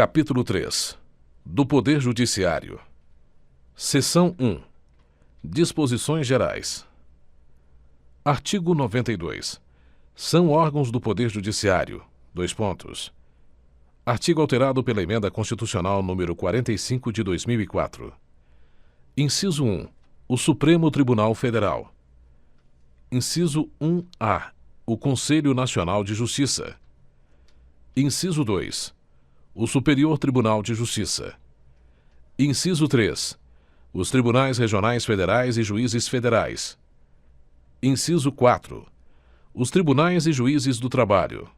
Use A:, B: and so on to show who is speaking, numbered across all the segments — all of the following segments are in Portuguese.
A: Capítulo 3 do Poder Judiciário. Seção 1. Disposições Gerais. Artigo 92. São órgãos do Poder Judiciário. Artigo alterado pela Emenda Constitucional número 45 de 2004. Inciso 1. O Supremo Tribunal Federal. Inciso 1-A. O Conselho Nacional de Justiça. Inciso 2. O Superior Tribunal de Justiça. Inciso 3. Os Tribunais Regionais Federais e Juízes Federais. Inciso 4. Os Tribunais e Juízes do Trabalho.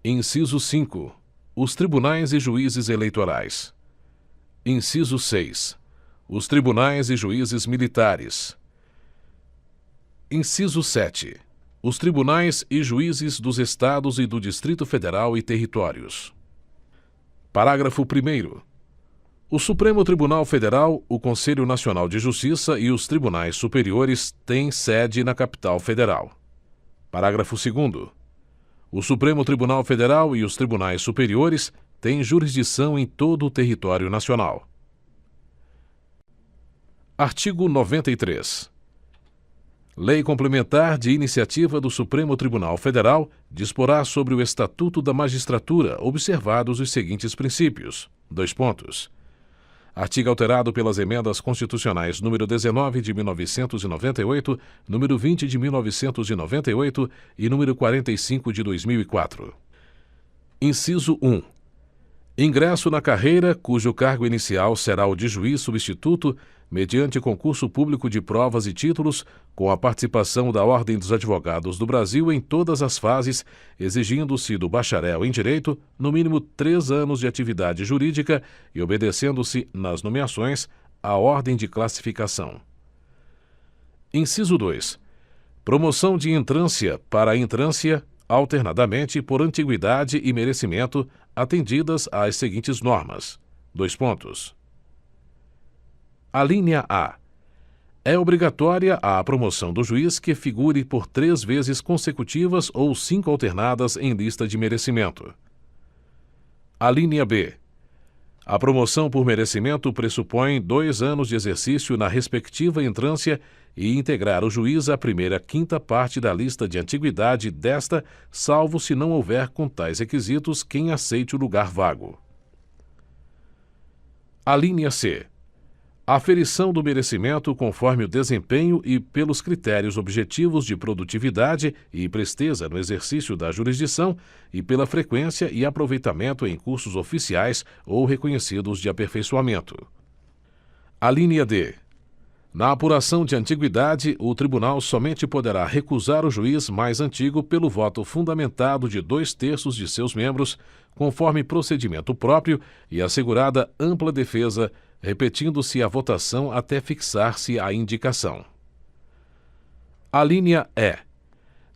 A: Inciso 5. Os Tribunais e Juízes Eleitorais. Inciso 6. Os Tribunais e Juízes Militares. Inciso 7. Os Tribunais e Juízes dos Estados e do Distrito Federal e Territórios. Parágrafo 1º. O Supremo Tribunal Federal, o Conselho Nacional de Justiça e os Tribunais Superiores têm sede na capital federal. Parágrafo 2º. O Supremo Tribunal Federal e os Tribunais Superiores têm jurisdição em todo o território nacional. Artigo 93. Lei complementar de iniciativa do Supremo Tribunal Federal disporá sobre o Estatuto da Magistratura, observados os seguintes princípios. Artigo alterado pelas emendas constitucionais número 19 de 1998, número 20 de 1998 e número 45 de 2004. Inciso 1. Ingresso na carreira, cujo cargo inicial será o de juiz substituto, mediante concurso público de provas e títulos, com a participação da Ordem dos Advogados do Brasil em todas as fases, exigindo-se do bacharel em Direito, no mínimo 3 anos de atividade jurídica e obedecendo-se, nas nomeações, à ordem de classificação. Inciso 2. Promoção de entrância para entrância, alternadamente por antiguidade e merecimento, atendidas às seguintes normas. Alínea A. É obrigatória a promoção do juiz que figure por 3 vezes consecutivas ou 5 alternadas em lista de merecimento. Alínea B. A promoção por merecimento pressupõe 2 anos de exercício na respectiva entrância e integrar o juiz à primeira quinta parte da lista de antiguidade desta, salvo se não houver com tais requisitos quem aceite o lugar vago. Alínea C. Aferição do merecimento conforme o desempenho e pelos critérios objetivos de produtividade e presteza no exercício da jurisdição e pela frequência e aproveitamento em cursos oficiais ou reconhecidos de aperfeiçoamento. Alínea D. Na apuração de antiguidade, o tribunal somente poderá recusar o juiz mais antigo pelo voto fundamentado de 2/3 de seus membros, conforme procedimento próprio e assegurada ampla defesa, repetindo-se a votação até fixar-se a indicação. Alínea E.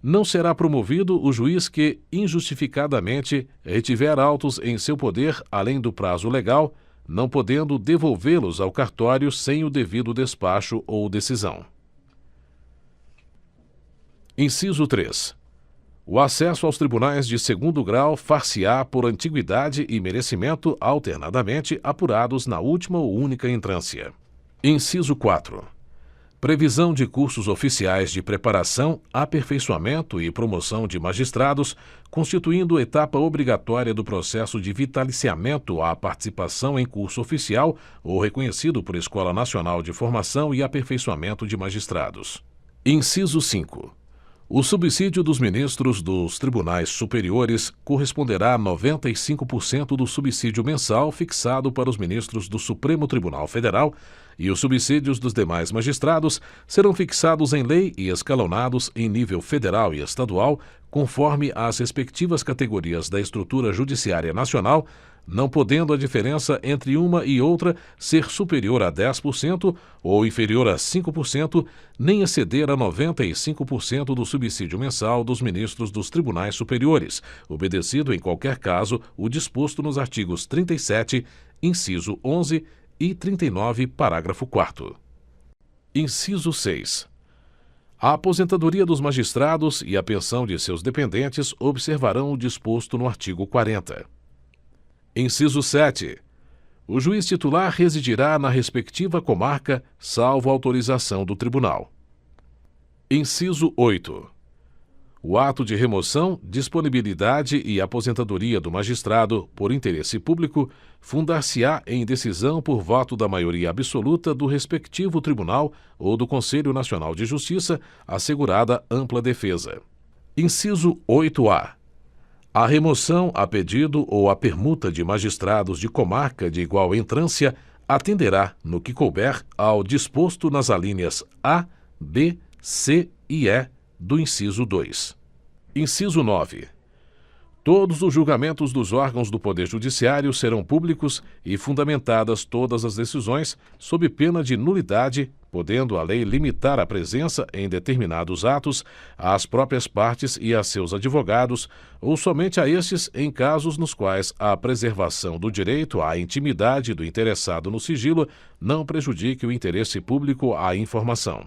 A: Não será promovido o juiz que, injustificadamente, retiver autos em seu poder além do prazo legal, não podendo devolvê-los ao cartório sem o devido despacho ou decisão. Inciso 3. O acesso aos tribunais de segundo grau far-se-á por antiguidade e merecimento alternadamente apurados na última ou única entrância. Inciso 4. Previsão de cursos oficiais de preparação, aperfeiçoamento e promoção de magistrados, constituindo etapa obrigatória do processo de vitaliciamento à participação em curso oficial ou reconhecido por Escola Nacional de Formação e Aperfeiçoamento de Magistrados. Inciso 5. O subsídio dos ministros dos tribunais superiores corresponderá a 95% do subsídio mensal fixado para os ministros do Supremo Tribunal Federal e os subsídios dos demais magistrados serão fixados em lei e escalonados em nível federal e estadual, conforme as respectivas categorias da estrutura judiciária nacional, não podendo a diferença entre uma e outra ser superior a 10% ou inferior a 5%, nem exceder a 95% do subsídio mensal dos ministros dos tribunais superiores, obedecido em qualquer caso o disposto nos artigos 37, inciso 11 e 39, parágrafo 4º. Inciso 6. A aposentadoria dos magistrados e a pensão de seus dependentes observarão o disposto no artigo 40. Inciso 7. O juiz titular residirá na respectiva comarca, salvo autorização do tribunal. Inciso 8. O ato de remoção, disponibilidade e aposentadoria do magistrado, por interesse público, fundar-se-á em decisão por voto da maioria absoluta do respectivo tribunal ou do Conselho Nacional de Justiça, assegurada ampla defesa. Inciso 8-A. A remoção a pedido ou a permuta de magistrados de comarca de igual entrância atenderá, no que couber, ao disposto nas alíneas A, B, C e E do inciso 2. Inciso 9. Todos os julgamentos dos órgãos do Poder Judiciário serão públicos e fundamentadas todas as decisões, sob pena de nulidade, podendo a lei limitar a presença em determinados atos às próprias partes e a seus advogados, ou somente a estes em casos nos quais a preservação do direito à intimidade do interessado no sigilo não prejudique o interesse público à informação.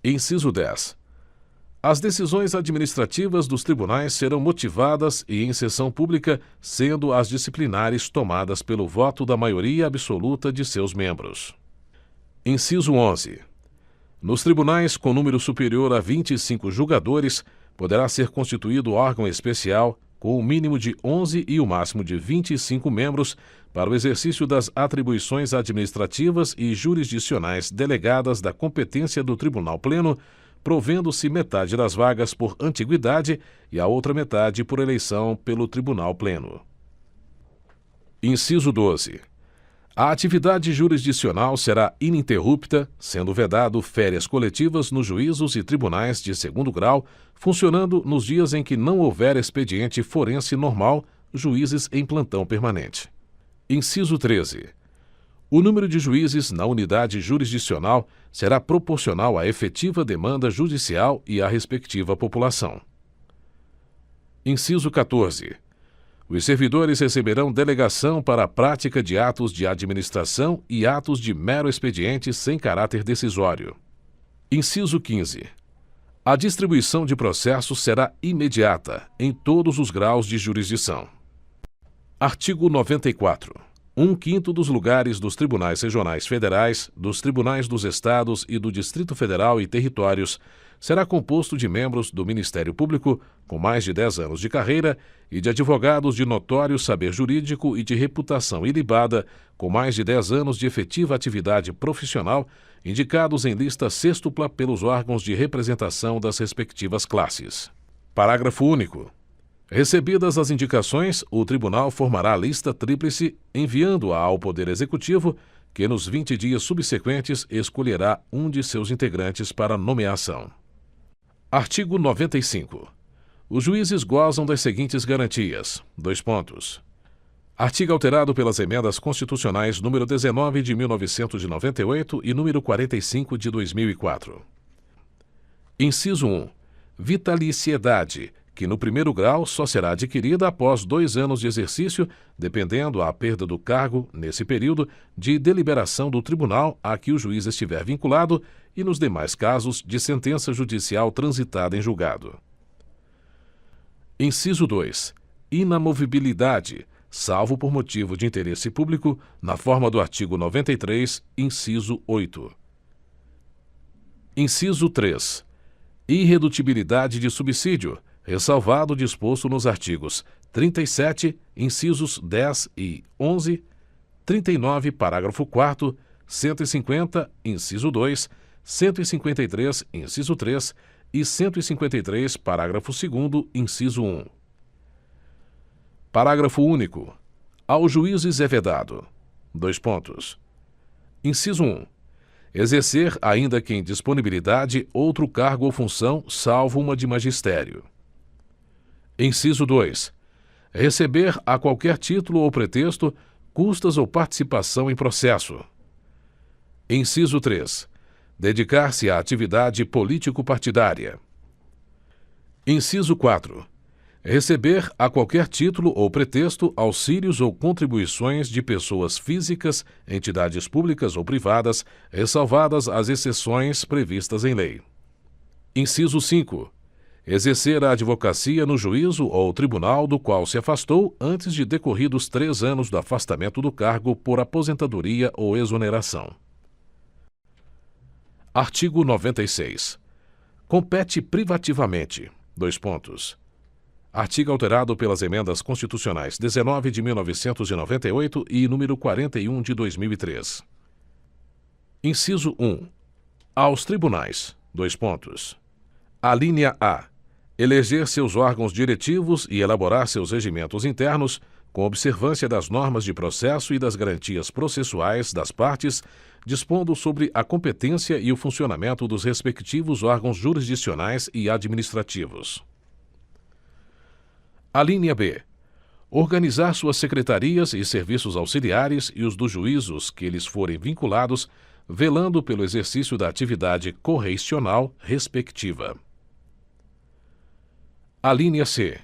A: Inciso 10. As decisões administrativas dos tribunais serão motivadas e em sessão pública, sendo as disciplinares tomadas pelo voto da maioria absoluta de seus membros. Inciso 11. Nos tribunais com número superior a 25 julgadores, poderá ser constituído órgão especial com o mínimo de 11 e o máximo de 25 membros para o exercício das atribuições administrativas e jurisdicionais delegadas da competência do Tribunal Pleno, provendo-se metade das vagas por antiguidade e a outra metade por eleição pelo Tribunal Pleno. Inciso 12. A atividade jurisdicional será ininterrupta, sendo vedado férias coletivas nos juízos e tribunais de segundo grau, funcionando nos dias em que não houver expediente forense normal, juízes em plantão permanente. Inciso 13. O número de juízes na unidade jurisdicional será proporcional à efetiva demanda judicial e à respectiva população. Inciso 14. Os servidores receberão delegação para a prática de atos de administração e atos de mero expediente sem caráter decisório. Inciso 15. A distribuição de processos será imediata, em todos os graus de jurisdição. Artigo 94. 1/5 dos lugares dos tribunais regionais federais, dos tribunais dos estados e do Distrito Federal e territórios será composto de membros do Ministério Público com mais de 10 anos de carreira e de advogados de notório saber jurídico e de reputação ilibada com mais de 10 anos de efetiva atividade profissional, indicados em lista sêxtupla pelos órgãos de representação das respectivas classes. Parágrafo único. Recebidas as indicações, o tribunal formará a lista tríplice, enviando-a ao Poder Executivo, que nos 20 dias subsequentes escolherá um de seus integrantes para nomeação. Artigo 95. Os juízes gozam das seguintes garantias: : Artigo alterado pelas emendas constitucionais número 19 de 1998 e número 45 de 2004. Inciso 1. Vitaliciedade, que no primeiro grau só será adquirida após 2 anos de exercício, dependendo a perda do cargo, nesse período, de deliberação do tribunal a que o juiz estiver vinculado e nos demais casos de sentença judicial transitada em julgado. Inciso 2. Inamovibilidade, salvo por motivo de interesse público, na forma do artigo 93, inciso 8. Inciso 3. Irredutibilidade de subsídio, ressalvado o disposto nos artigos 37, incisos 10 e 11, 39, parágrafo 4º, 150, inciso 2, 153, inciso 3 e 153, parágrafo 2º, inciso 1. Parágrafo único. Aos juízes é vedado: Inciso 1. Exercer, ainda que em disponibilidade, outro cargo ou função, salvo uma de magistério. Inciso 2. Receber, a qualquer título ou pretexto, custas ou participação em processo. Inciso 3. Dedicar-se à atividade político-partidária. Inciso 4. Receber, a qualquer título ou pretexto, auxílios ou contribuições de pessoas físicas, entidades públicas ou privadas, ressalvadas as exceções previstas em lei. Inciso 5. exercer a advocacia no juízo ou tribunal do qual se afastou antes de decorridos 3 anos do afastamento do cargo por aposentadoria ou exoneração. Artigo 96. Compete privativamente. Artigo alterado pelas emendas constitucionais 19 de 1998 e número 41 de 2003. Inciso 1. Aos tribunais. Alínea A. Eleger seus órgãos diretivos e elaborar seus regimentos internos, com observância das normas de processo e das garantias processuais das partes, dispondo sobre a competência e o funcionamento dos respectivos órgãos jurisdicionais e administrativos. Alínea B. Organizar suas secretarias e serviços auxiliares e os dos juízos que lhes forem vinculados, velando pelo exercício da atividade correicional respectiva. Alínea C.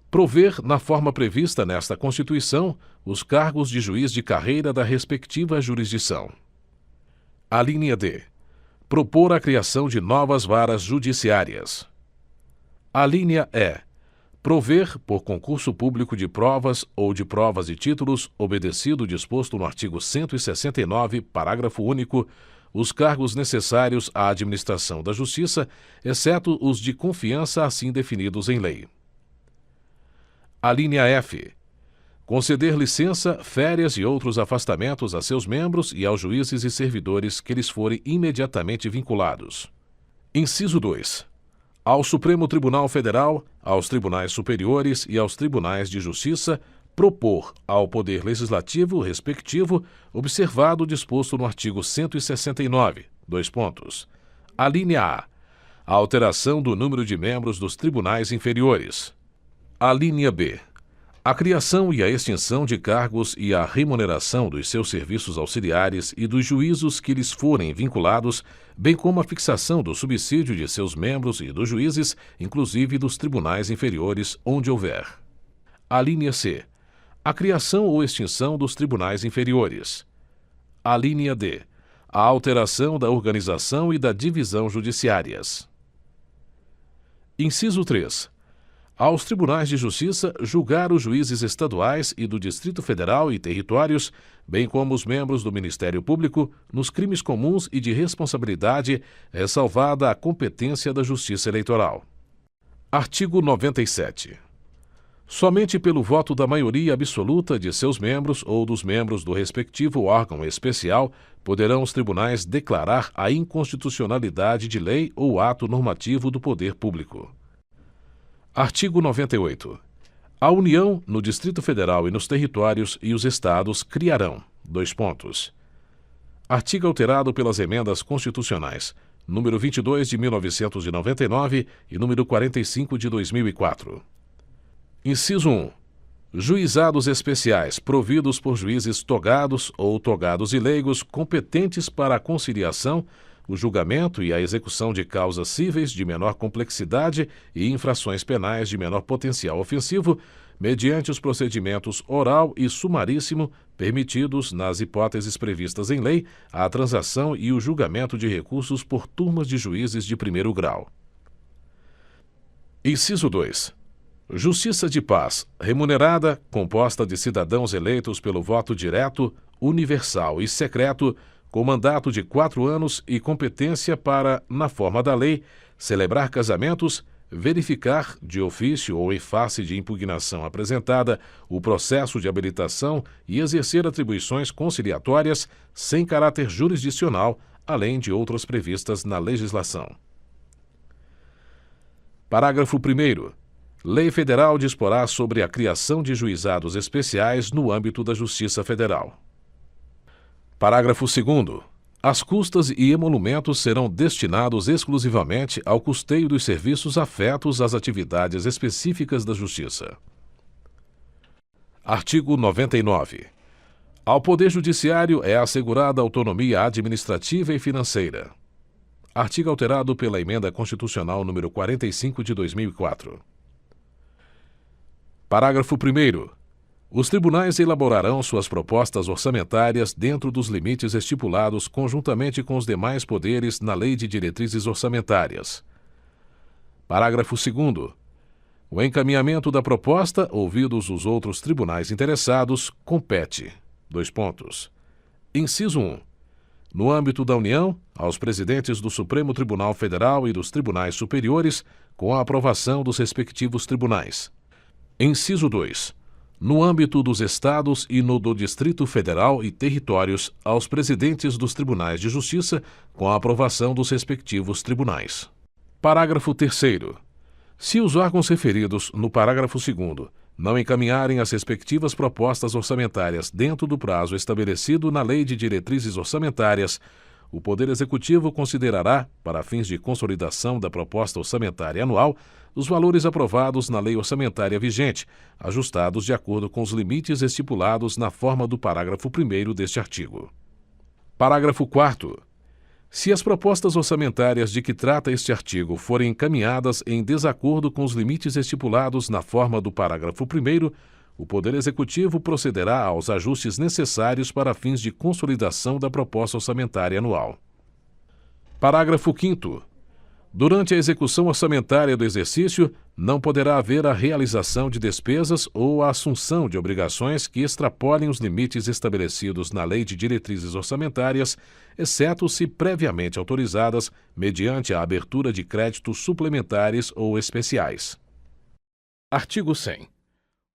A: Prover, na forma prevista nesta Constituição, os cargos de juiz de carreira da respectiva jurisdição. Alínea D. Propor a criação de novas varas judiciárias. Alínea E. Prover, por concurso público de provas ou de provas e títulos, obedecido o disposto no artigo 169, parágrafo único, os cargos necessários à administração da Justiça, exceto os de confiança assim definidos em lei. Alínea F. Conceder licença, férias e outros afastamentos a seus membros e aos juízes e servidores que lhes forem imediatamente vinculados. Inciso 2. Ao Supremo Tribunal Federal, aos tribunais superiores e aos tribunais de justiça, propor ao Poder Legislativo respectivo, observado o disposto no artigo 169, Alínea A. A alteração do número de membros dos tribunais inferiores. Alínea B. A criação e a extinção de cargos e a remuneração dos seus serviços auxiliares e dos juízos que lhes forem vinculados, bem como a fixação do subsídio de seus membros e dos juízes, inclusive dos tribunais inferiores, onde houver. Alínea C. A criação ou extinção dos tribunais inferiores. Alínea D. A alteração da organização e da divisão judiciárias. Inciso 3. Aos tribunais de justiça julgar os juízes estaduais e do Distrito Federal e territórios, bem como os membros do Ministério Público, nos crimes comuns e de responsabilidade, ressalvada a competência da Justiça Eleitoral. Artigo 97. Somente pelo voto da maioria absoluta de seus membros ou dos membros do respectivo órgão especial poderão os tribunais declarar a inconstitucionalidade de lei ou ato normativo do poder público. Artigo 98. A União, no Distrito Federal e nos territórios e os estados criarão: Artigo alterado pelas emendas constitucionais número 22 de 1999 e número 45 de 2004. Inciso 1. Juizados especiais providos por juízes togados ou togados e leigos competentes para a conciliação, o julgamento e a execução de causas cíveis de menor complexidade e infrações penais de menor potencial ofensivo, mediante os procedimentos oral e sumaríssimo permitidos, nas hipóteses previstas em lei, a transação e o julgamento de recursos por turmas de juízes de primeiro grau. Inciso 2. Justiça de paz, remunerada, composta de cidadãos eleitos pelo voto direto, universal e secreto, com mandato de 4 anos e competência para, na forma da lei, celebrar casamentos, verificar, de ofício ou em face de impugnação apresentada, o processo de habilitação e exercer atribuições conciliatórias sem caráter jurisdicional, além de outras previstas na legislação. Parágrafo 1º. Lei Federal disporá sobre a criação de juizados especiais no âmbito da Justiça Federal. Parágrafo 2º. As custas e emolumentos serão destinados exclusivamente ao custeio dos serviços afetos às atividades específicas da Justiça. Artigo 99. Ao Poder Judiciário é assegurada autonomia administrativa e financeira. Artigo alterado pela Emenda Constitucional número 45 de 2004. Parágrafo 1º. Os tribunais elaborarão suas propostas orçamentárias dentro dos limites estipulados conjuntamente com os demais poderes na Lei de Diretrizes Orçamentárias. Parágrafo 2º. O encaminhamento da proposta, ouvidos os outros tribunais interessados, compete: dois pontos. Inciso 1. No âmbito da União, aos presidentes do Supremo Tribunal Federal e dos tribunais superiores, com a aprovação dos respectivos tribunais. Inciso 2. No âmbito dos Estados e no do Distrito Federal e territórios, aos presidentes dos tribunais de justiça, com a aprovação dos respectivos tribunais. Parágrafo 3º. Se os órgãos referidos no parágrafo 2º não encaminharem as respectivas propostas orçamentárias dentro do prazo estabelecido na Lei de Diretrizes Orçamentárias, o Poder Executivo considerará, para fins de consolidação da proposta orçamentária anual, os valores aprovados na lei orçamentária vigente, ajustados de acordo com os limites estipulados na forma do parágrafo 1º deste artigo. Parágrafo 4º. Se as propostas orçamentárias de que trata este artigo forem encaminhadas em desacordo com os limites estipulados na forma do parágrafo 1º, o Poder Executivo procederá aos ajustes necessários para fins de consolidação da proposta orçamentária anual. Parágrafo 5º. Durante a execução orçamentária do exercício, não poderá haver a realização de despesas ou a assunção de obrigações que extrapolem os limites estabelecidos na Lei de Diretrizes Orçamentárias, exceto se previamente autorizadas mediante a abertura de créditos suplementares ou especiais. Artigo 100.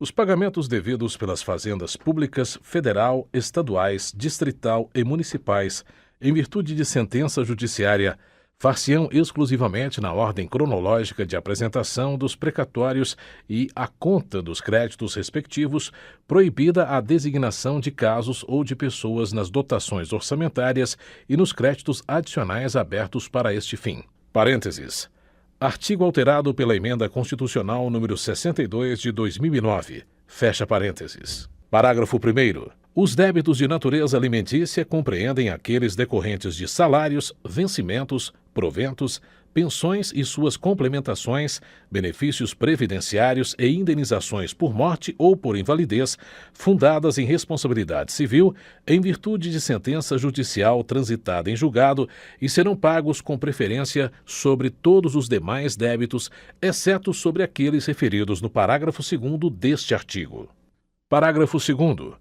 A: Os pagamentos devidos pelas fazendas públicas, federal, estaduais, distrital e municipais, em virtude de sentença judiciária, far-se-ão exclusivamente na ordem cronológica de apresentação dos precatórios e à conta dos créditos respectivos, proibida a designação de casos ou de pessoas nas dotações orçamentárias e nos créditos adicionais abertos para este fim. Parênteses. Artigo alterado pela Emenda Constitucional número 62 de 2009. Fecha parênteses. Parágrafo 1º. Os débitos de natureza alimentícia compreendem aqueles decorrentes de salários, vencimentos, proventos, pensões e suas complementações, benefícios previdenciários e indenizações por morte ou por invalidez, fundadas em responsabilidade civil, em virtude de sentença judicial transitada em julgado, e serão pagos com preferência sobre todos os demais débitos, exceto sobre aqueles referidos no parágrafo 2º deste artigo. Parágrafo 2º.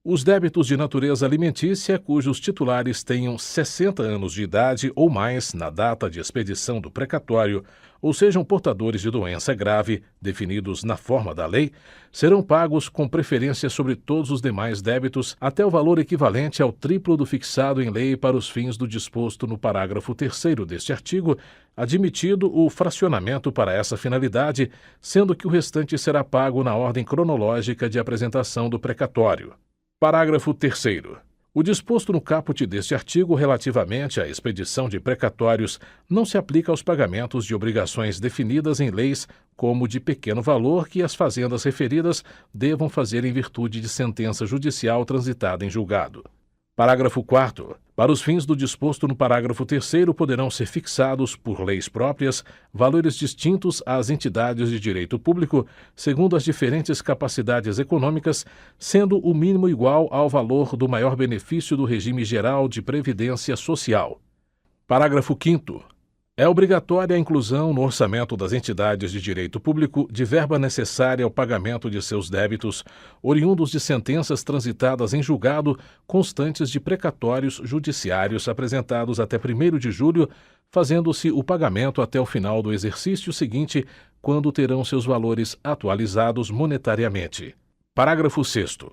A: Os débitos de natureza alimentícia cujos titulares tenham 60 anos de idade ou mais na data de expedição do precatório, ou sejam portadores de doença grave, definidos na forma da lei, serão pagos com preferência sobre todos os demais débitos até o valor equivalente ao triplo do fixado em lei para os fins do disposto no parágrafo 3º deste artigo, admitido o fracionamento para essa finalidade, sendo que o restante será pago na ordem cronológica de apresentação do precatório. Parágrafo 3º. O disposto no caput deste artigo relativamente à expedição de precatórios não se aplica aos pagamentos de obrigações definidas em leis como de pequeno valor que as fazendas referidas devam fazer em virtude de sentença judicial transitada em julgado. Parágrafo 4º. Para os fins do disposto no parágrafo 3º, poderão ser fixados, por leis próprias, valores distintos às entidades de direito público, segundo as diferentes capacidades econômicas, sendo o mínimo igual ao valor do maior benefício do regime geral de previdência social. Parágrafo 5º. É obrigatória a inclusão no orçamento das entidades de direito público de verba necessária ao pagamento de seus débitos, oriundos de sentenças transitadas em julgado, constantes de precatórios judiciários apresentados até 1º de julho, fazendo-se o pagamento até o final do exercício seguinte, quando terão seus valores atualizados monetariamente. Parágrafo 6º.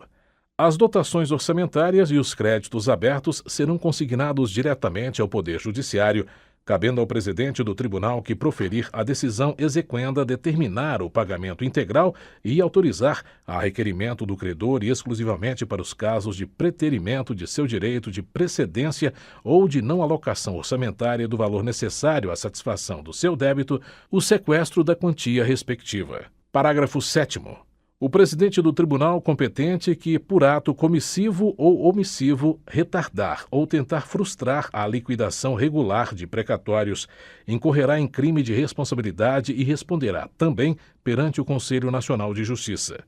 A: As dotações orçamentárias e os créditos abertos serão consignados diretamente ao Poder Judiciário, cabendo ao presidente do tribunal que proferir a decisão exequenda determinar o pagamento integral e autorizar, a requerimento do credor e exclusivamente para os casos de preterimento de seu direito de precedência ou de não alocação orçamentária do valor necessário à satisfação do seu débito, o sequestro da quantia respectiva. Parágrafo 7º. O presidente do tribunal competente que, por ato comissivo ou omissivo, retardar ou tentar frustrar a liquidação regular de precatórios, incorrerá em crime de responsabilidade e responderá também perante o Conselho Nacional de Justiça.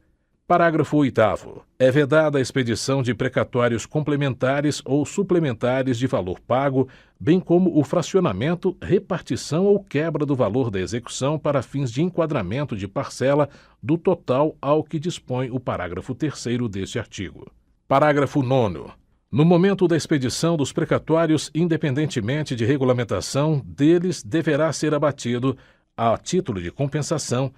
A: Parágrafo 8º. É vedada a expedição de precatórios complementares ou suplementares de valor pago, bem como o fracionamento, repartição ou quebra do valor da execução para fins de enquadramento de parcela do total ao que dispõe o parágrafo 3º deste artigo. Parágrafo 9º. No momento da expedição dos precatórios, independentemente de regulamentação, deles deverá ser abatido, a título de compensação,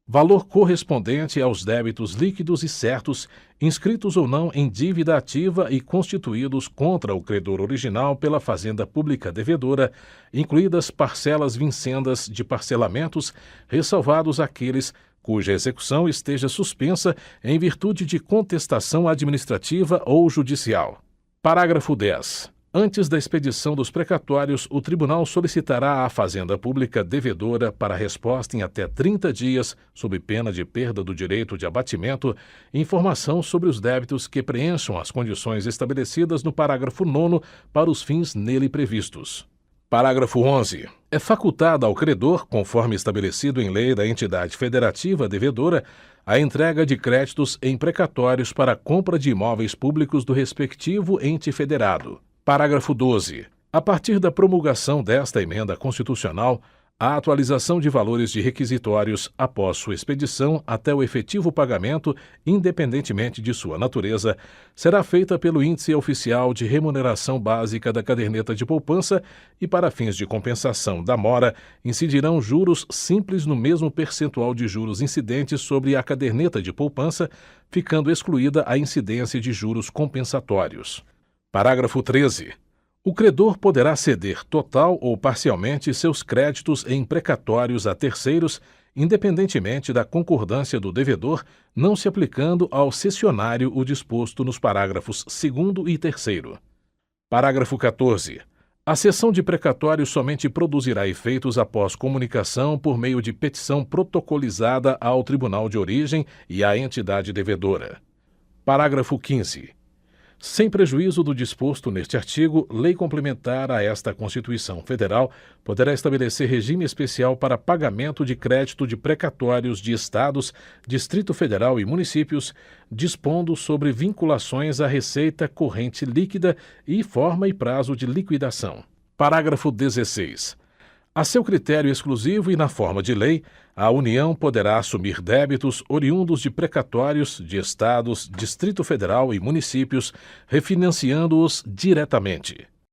A: valor correspondente aos débitos líquidos e certos, inscritos ou não em dívida ativa e constituídos contra o credor original pela fazenda pública devedora, incluídas parcelas vincendas de parcelamentos, ressalvados aqueles cuja execução esteja suspensa em virtude de contestação administrativa ou judicial. Parágrafo 10. Antes da expedição dos precatórios, o tribunal solicitará à fazenda pública devedora, para resposta em até 30 dias, sob pena de perda do direito de abatimento, informação sobre os débitos que preencham as condições estabelecidas no parágrafo 9º para os fins nele previstos. Parágrafo 11. É facultada ao credor, conforme estabelecido em lei da entidade federativa devedora, a entrega de créditos em precatórios para a compra de imóveis públicos do respectivo ente federado. Parágrafo 12. A partir da promulgação desta emenda constitucional, a atualização de valores de requisitórios após sua expedição até o efetivo pagamento, independentemente de sua natureza, será feita pelo Índice Oficial de Remuneração Básica da Caderneta de Poupança e, para fins de compensação da mora, incidirão juros simples no mesmo percentual de juros incidentes sobre a caderneta de poupança, ficando excluída a incidência de juros compensatórios. Parágrafo 13. O credor poderá ceder total ou parcialmente seus créditos em precatórios a terceiros, independentemente da concordância do devedor, não se aplicando ao cessionário o disposto nos parágrafos 2º e 3º. Parágrafo 14. A cessão de precatórios somente produzirá efeitos após comunicação por meio de petição protocolizada ao tribunal de origem e à entidade devedora. Parágrafo 15. Sem prejuízo do disposto neste artigo, lei complementar a esta Constituição Federal poderá estabelecer regime especial para pagamento de crédito de precatórios de estados, Distrito Federal e municípios, dispondo sobre vinculações à receita corrente líquida e forma e prazo de liquidação. Parágrafo 16. A seu critério exclusivo e na forma de lei, a União poderá assumir débitos oriundos de precatórios de estados, Distrito Federal e municípios, refinanciando-os diretamente.